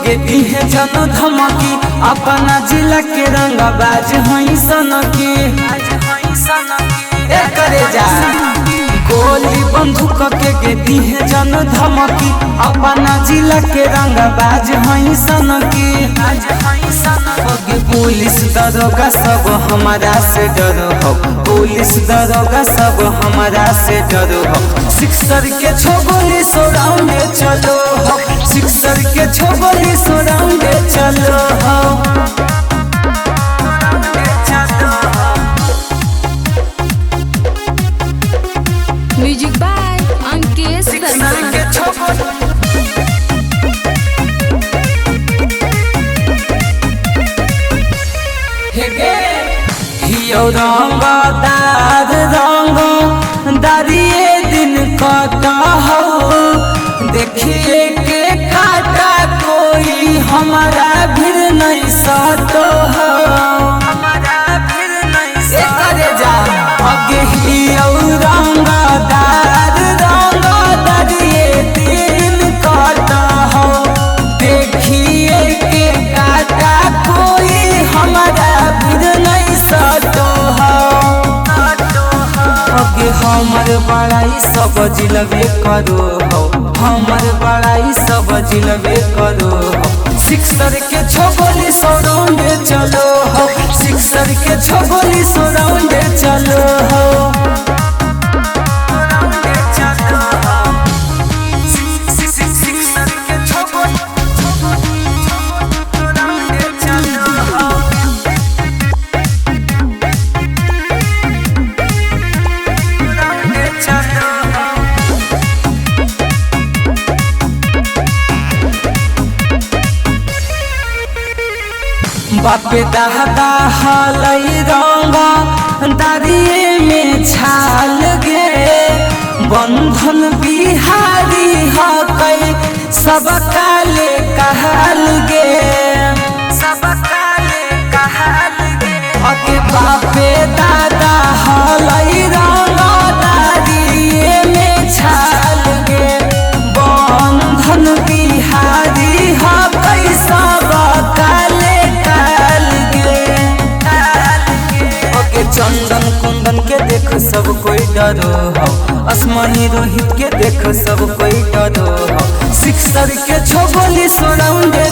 के दिहे जन धमकी अपना जिला के रंगबाज हई सनकी करे जा गोली बंदूक के दिहे जन धमकी अपना जिला के रंगबाज हई सनकी पुलिस दरोगा सब हमारा से डरो हो पुलिस दरोगा सब हमारा से डरो हो सिक्सर के छोगोली सराउंडे चलो हो सिक्सर के छोगोली सराउंडे चलो हो म्यूजिक बाय अंकेश वर्मा। रंगदार रंग दारिये दिन कटा हो देखिए के काटा कोई हमारा भीड़ नहीं सतो हो करे जा अगे ही रंगदार रंग दारिये दिन कटा हो देखिए के काटा कोई हमारा भीड़ नहीं सतो हमर बड़ाई सब जिलबे करो हो हमर बड़ाई सब जिलबे करो हो सिक्सर के छोगोली सराउंडे चलो हो सिक्सर के छोगोली सराउंडे चलो हो बापे दादा हलई रंग दारिये में छाल गे बंधन बिहारी हकई सब काले कहल गे अके बापे दादा हलई रंग दारिये में छाल गे बंधन बिहारी हकई सब काले चंदन कुंदन के देख सब कोई डरो हो आसमानी रोहित के देख सब कोई डरो हो सिक्सर के छोगोली सराउंडे